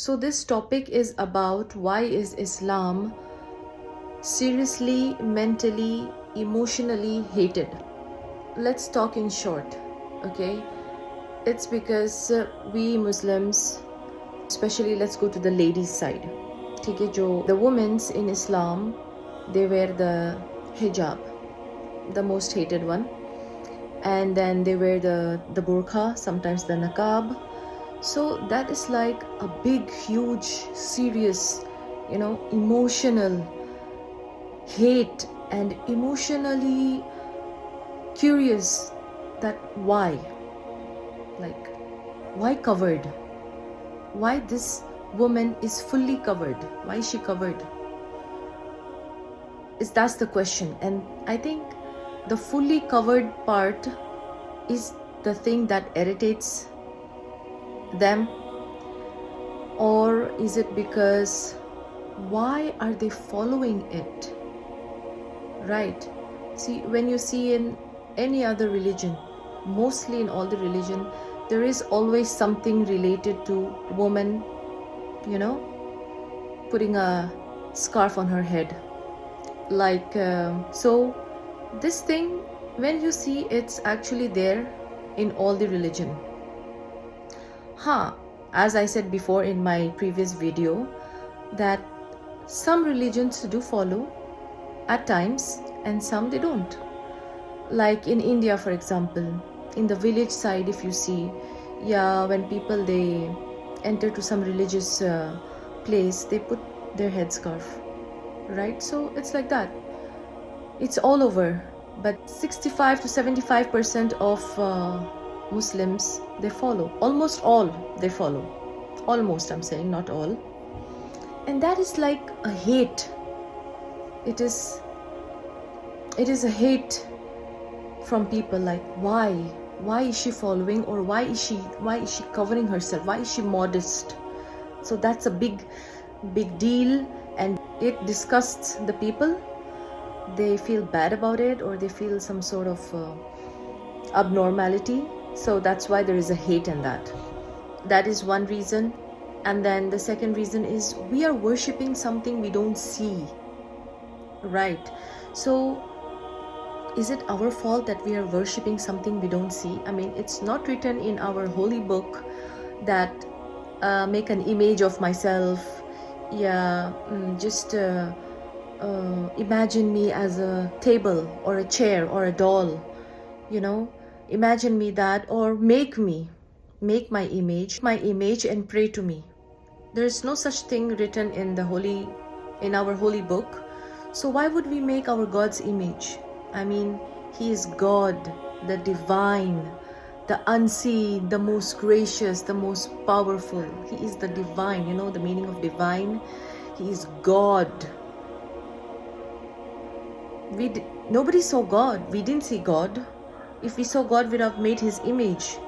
So this topic is about why is Islam seriously, mentally, emotionally hated. Let's talk in short, okay? It's because we Muslims, especially let's go to the ladies side. ठीक है, जो the women's in Islam, they wear the hijab, the most hated one, and then they wear the burqa, sometimes the niqab. So that is like a big, huge, serious, emotional hate, and emotionally curious that why, like, why covered? Why this woman is fully covered? Why is she covered? That's the question. And I think the fully covered part is the thing that irritates them. Or is it because why are they following it? Right? See, when you see in any other religion, mostly in all the religion, there is always something related to woman, putting a scarf on her head. Like, so this thing, when you see, it's actually there in all the religion. As I said before in my previous video, that some religions do follow at times and some they don't. Like in India, for example, in the village side, if you see, when people they enter to some religious place, they put their headscarf, right? So it's like that. It's all over, but 65 to 75% of Muslims, they follow. Almost all they follow. Almost, I'm saying, not all. And that is like a hate. It is a hate from people, like, why is she following, or why is she covering herself? Why is she modest? So that's a big deal, and it disgusts the people. They feel bad about it, or they feel some sort of abnormality. So that's why there is a hate in that. That is one reason. And then the second reason is we are worshipping something we don't see, right? So is it our fault that we are worshipping something we don't see? I mean, it's not written in our holy book that make an image of myself. Just imagine me as a table or a chair or a doll, imagine me that, or make my image and pray to me. There is no such thing written in our holy book. So why would we make our God's image? I mean, He is God, the divine, the unseen, the most gracious, the most powerful. He is the divine. You know the meaning of divine? He is God. Nobody saw God. We didn't see God. If we saw God, we'd have made His image.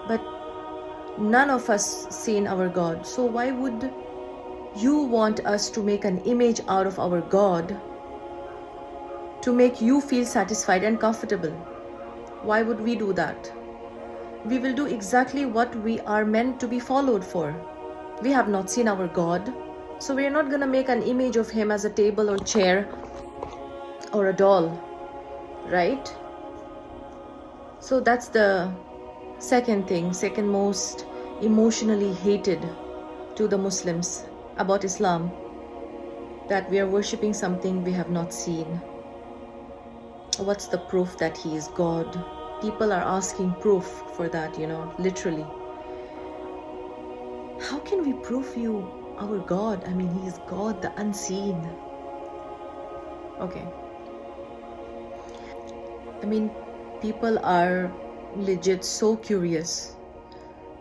But none of us seen our God. So why would you want us to make an image out of our God to make you feel satisfied and comfortable? Why would we do that? We will do exactly what we are meant to be followed for. We have not seen our God, so we are not going to make an image of Him as a table or chair or a doll, right? So that's the second most emotionally hated to the Muslims about Islam, that we are worshipping something we have not seen. What's the proof that He is God? People are asking proof for that, literally. How can we prove you our God? I mean, He is God, the unseen. Okay. I mean, people are legit so curious.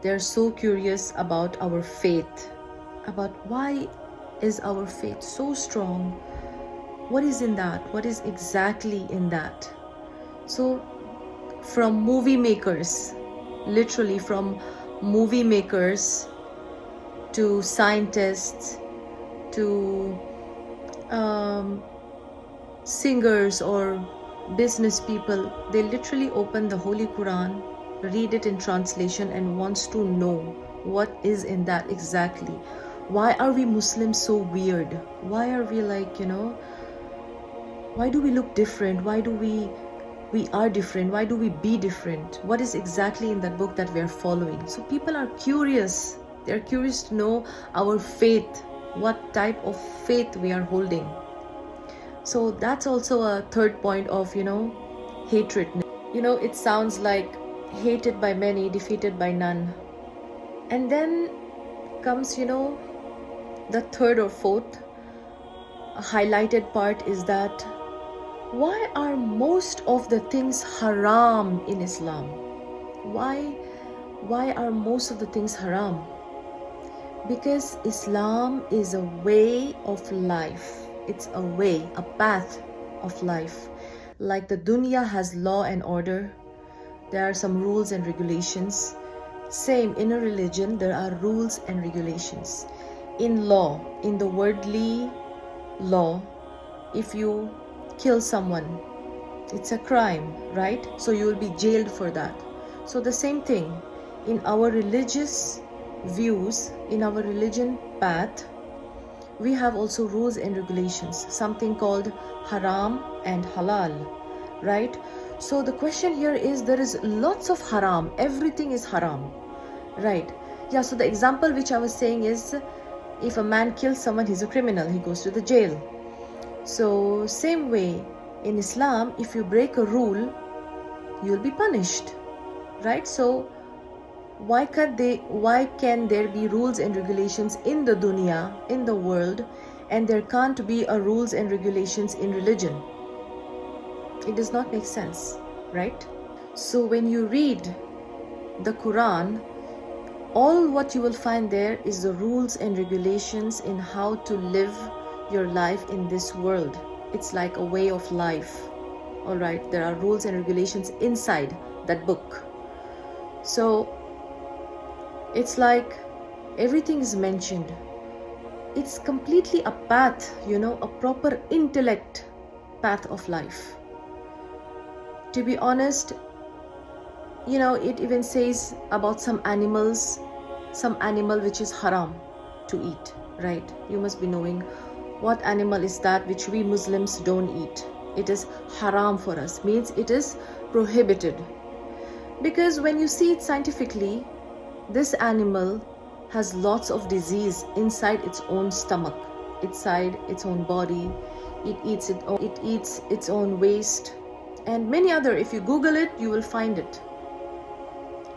They're so curious about our faith, about why is our faith so strong? What is in that? What is exactly in that? So from movie makers, literally from movie makers to scientists to singers or business people, they literally open the Holy Quran, read it in translation, and wants to know what is in that exactly. Why are we Muslims so weird? Why are we like, why do we look different? Why do we are different? Why do we be different? What is exactly in that book that we are following? So people are curious. They're curious to know our faith, what type of faith we are holding. So that's also a third point of, hatred. It sounds like hated by many, defeated by none. And then comes, the third or fourth highlighted part is that why are most of the things haram in Islam? Why are most of the things haram? Because Islam is a way of life. It's a way, a path of life. Like the dunya has law and order, there are some rules and regulations. Same in a religion, there are rules and regulations. In law, in the worldly law, if you kill someone, it's a crime, right? So you will be jailed for that. So the same thing in our religious views, in our religion path, we have also rules and regulations, something called haram and halal, right? So the question here is, there is lots of haram. Everything is haram, right? Yeah, so the example which I was saying is, if a man kills someone, he's a criminal, he goes to the jail. So same way in Islam, if you break a rule, you'll be punished, right? So why can there be rules and regulations in the dunya, in the world, and there can't be a rules and regulations in religion? It does not make sense, right? So when you read the Quran, all what you will find there is the rules and regulations in how to live your life in this world. It's like a way of life. All right, there are rules and regulations inside that book. So it's like everything is mentioned. It's completely a path, a proper intellect path of life. To be honest, it even says about some animal which is haram to eat, right? You must be knowing what animal is that which we Muslims don't eat. It is haram for us, means it is prohibited. Because when you see it scientifically, this animal has lots of disease inside its own stomach, inside its own body. It eats its own waste, and many other. If you Google it, you will find it.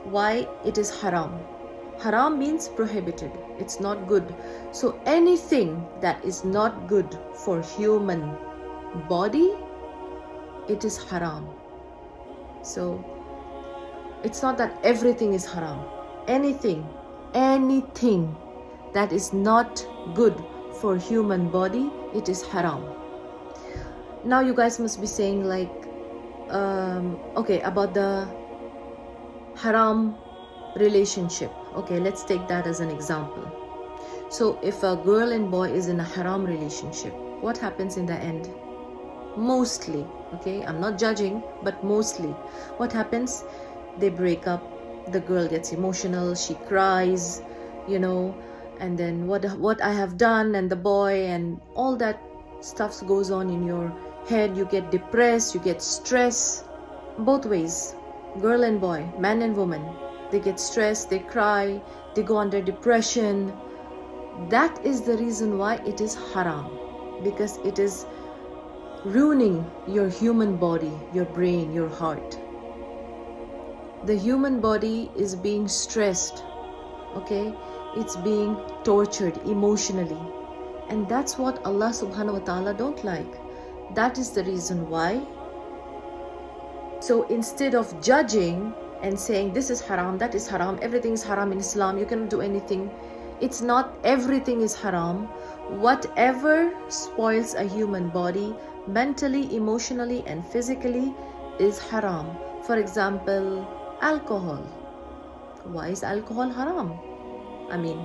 Why it is haram? Haram means prohibited. It's not good. So anything that is not good for human body, it is haram. So it's not that everything is haram. Anything that is not good for human body, it is haram. Now you guys must be saying like, okay, about the haram relationship. Okay, let's take that as an example. So if a girl and boy is in a haram relationship, what happens in the end? Mostly, okay, I'm not judging, but mostly what happens? They break up. The girl gets emotional, she cries, and then what I have done, and the boy, and all that stuff goes on in your head. You get depressed, you get stressed. Both ways, girl and boy, man and woman, they get stressed, they cry, they go under depression. That is the reason why it is haram, because it is ruining your human body, your brain, your heart. The human body is being stressed, okay? It's being tortured emotionally. And that's what Allah subhanahu wa ta'ala don't like. That is the reason why. So instead of judging and saying this is haram, that is haram, everything is haram in Islam, you cannot do anything. It's not everything is haram. Whatever spoils a human body, mentally, emotionally, and physically, is haram. For example, alcohol. Why is alcohol haram? I mean,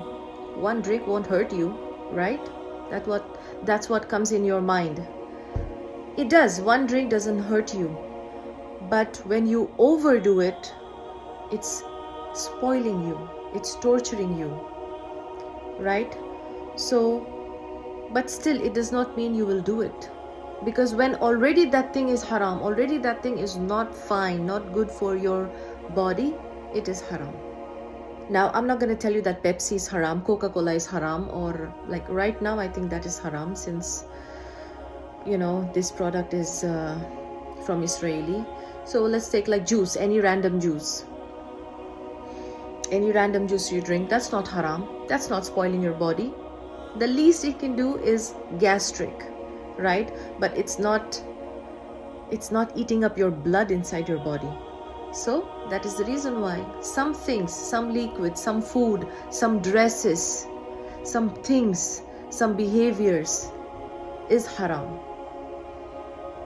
one drink won't hurt you, right? That's what comes in your mind. It does. One drink doesn't hurt you. But when you overdo it, it's spoiling you. It's torturing you, right? So, but still it does not mean you will do it, because when already that thing is haram, already that thing is not fine, not good for your body, it is haram. Now, I'm not going to tell you that Pepsi is haram, Coca-Cola is haram, or like right now I think that is haram, since this product is from Israeli. So let's take like juice, any random juice you drink, that's not haram, that's not spoiling your body. The least it can do is gastric, right? But it's not eating up your blood inside your body. So that is the reason why some things, some liquids, some food, some dresses, some things, some behaviors is haram.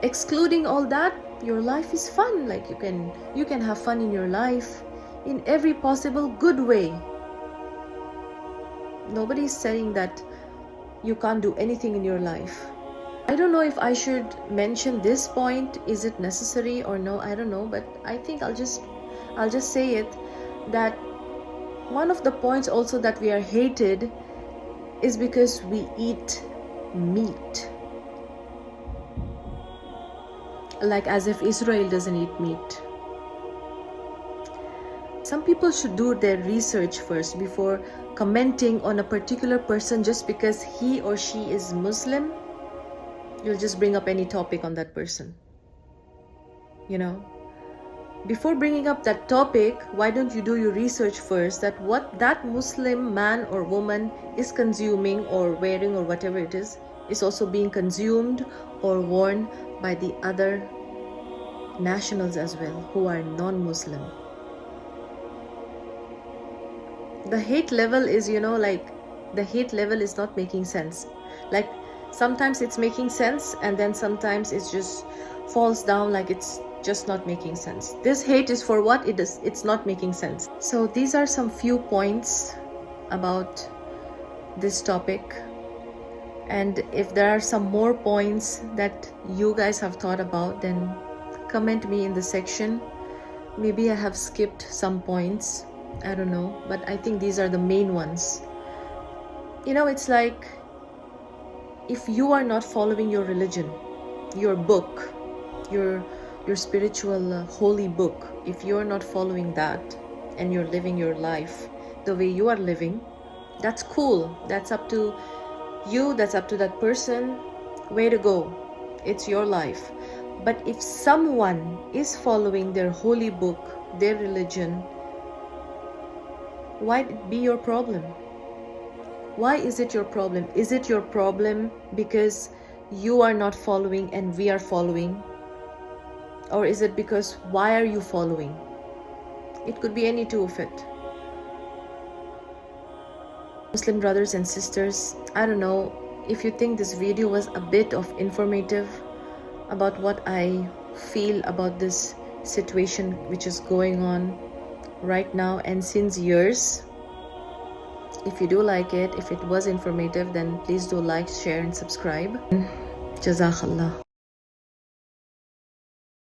Excluding all that, your life is fun. Like you can have fun in your life in every possible good way. Nobody is saying that you can't do anything in your life. I don't know if I should mention this point. Is it necessary or no? I don't know, but I think I'll just say it, that one of the points also that we are hated is because we eat meat. Like as if Israel doesn't eat meat. Some people should do their research first before commenting on a particular person just because he or she is Muslim. You'll just bring up any topic on that person. Before bringing up that topic, why don't you do your research first, that what that Muslim man or woman is consuming or wearing or whatever it is also being consumed or worn by the other nationals as well who are non-Muslim. The hate level is, the hate level is not making sense. Like sometimes it's making sense, and then sometimes it just falls down like it's just not making sense. This hate is for what? It's not making sense. So these are some few points about this topic, and if there are some more points that you guys have thought about, then comment me in the section. Maybe I have skipped some points, I don't know, but I think these are the main ones. It's like, if you are not following your religion, your book, your spiritual holy book, if you're not following that and you're living your life the way you are living, that's cool. That's up to you, that's up to that person. Way to go, it's your life. But if someone is following their holy book, their religion, why it be your problem? Why is it your problem? Is it your problem because you are not following and we are following? Or is it because why are you following? It could be any two of it. Muslim brothers and sisters, I don't know if you think this video was a bit of informative about what I feel about this situation which is going on right now and since years. If you do like it, if it was informative, then please do like, share and subscribe. Jazakallah.